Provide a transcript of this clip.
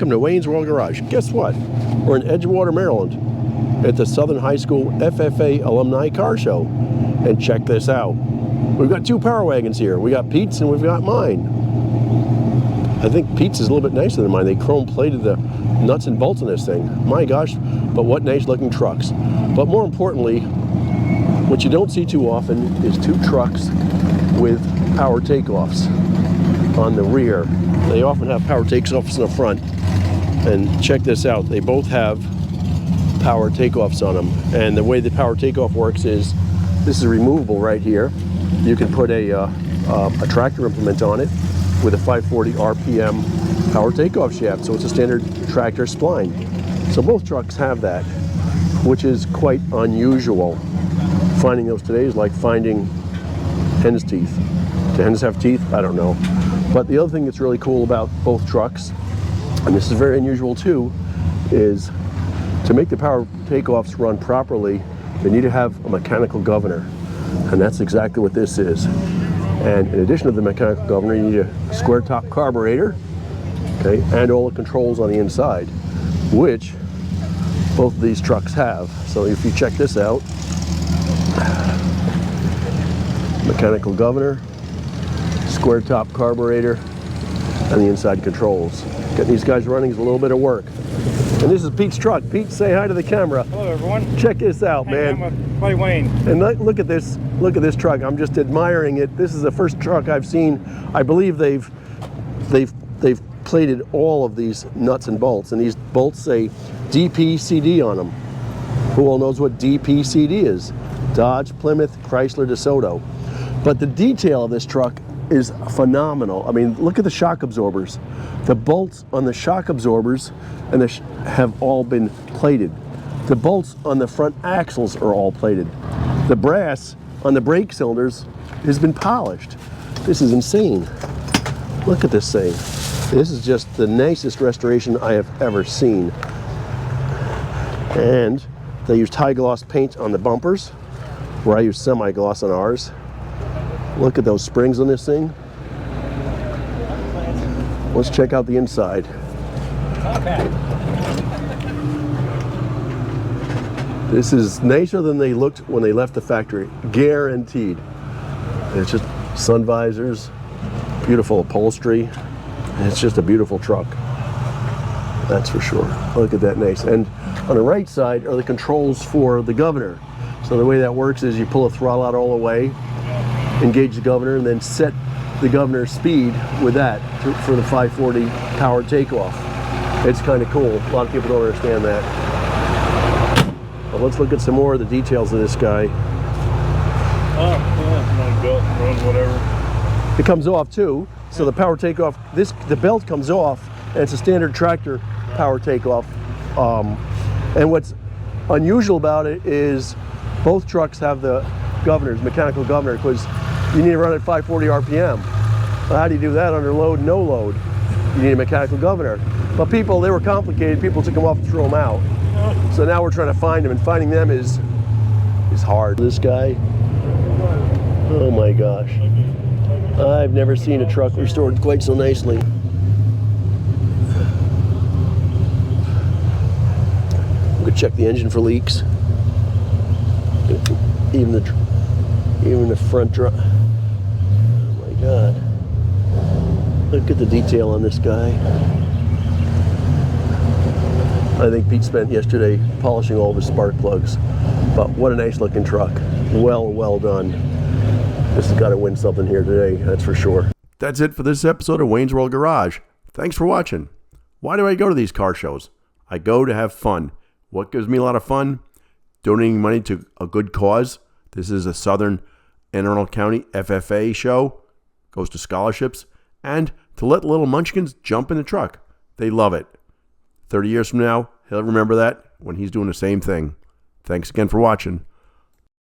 Welcome to Wayne's World Garage. Guess what? We're in Edgewater, Maryland at the Southern High School FFA Alumni Car Show. And check this out. We've got two power wagons here. We got Pete's and we've got mine. I think Pete's is a little bit nicer than mine. They chrome plated the nuts and bolts in this thing. My gosh, but what nice looking trucks. But more importantly, what you don't see too often is two trucks with power takeoffs on the rear. They often have power takeoffs in the front. And check this out, they both have power takeoffs on them. And the way the power takeoff works is, this is removable right here. You can put a tractor implement on it with a 540 RPM power takeoff shaft. So it's a standard tractor spline. So both trucks have that, which is quite unusual. Finding those today is like finding hen's teeth. Do hens have teeth? I don't know. But the other thing that's really cool about both trucks, and this is very unusual too, is to make the power takeoffs run properly, they need to have a mechanical governor. And that's exactly what this is. And in addition to the mechanical governor, you need a square top carburetor, okay, and all the controls on the inside, which both of these trucks have. So if you check this out, mechanical governor, square top carburetor, and the inside controls. Getting these guys running is a little bit of work. And this is Pete's truck. Pete, say hi to the camera. Hello, everyone. Check this out, hey, man. I'm with Buddy Wayne. And look at this. Look at this truck. I'm just admiring it. This is the first truck I've seen. I believe they've plated all of these nuts and bolts, and these bolts say DPCD on them. Who all knows what DPCD is? Dodge, Plymouth, Chrysler, DeSoto. But the detail of this truck is phenomenal. I mean, look at the shock absorbers. The bolts on the shock absorbers and have all been plated. The bolts on the front axles are all plated. The brass on the brake cylinders has been polished. This is insane. Look at this thing. This is just the nicest restoration I have ever seen. And they used high gloss paint on the bumpers, where I use semi-gloss on ours. Look at those springs on this thing. Let's check out the inside. This is nicer than they looked when they left the factory, guaranteed. It's just sun visors, beautiful upholstery. It's just a beautiful truck, that's for sure. Look at that nice. And on the right side are the controls for the governor. So the way that works is you pull the throttle out all the way, engage the governor, and then set the governor's speed with that for the 540 power takeoff. It's kind of cool. A lot of people don't understand that. But let's look at some more of the details of this guy. Belt runs whatever. It comes off too. So the power takeoff, the belt comes off, and it's a standard tractor power takeoff. And what's unusual about it is both trucks have the governors, mechanical governor, because you need to run at 540 RPM. Well, how do you do that under load, no load? You need a mechanical governor. But people, they were complicated. People took them off and threw them out. So now we're trying to find them, and finding them is hard. This guy, oh my gosh. I've never seen a truck restored quite so nicely. I'm gonna check the engine for leaks. Even the front drum. Oh my God. Look at the detail on this guy. I think Pete spent yesterday polishing all of his spark plugs. But what a nice looking truck. Well done. This has got to win something here today, that's for sure. That's it for this episode of Wayne's World Garage. Thanks for watching. Why do I go to these car shows? I go to have fun. What gives me a lot of fun? Donating money to a good cause. This is a Southern Anne Arundel County FFA show. Goes to scholarships. And to let little munchkins jump in the truck. They love it. 30 years from now, he'll remember that when he's doing the same thing. Thanks again for watching.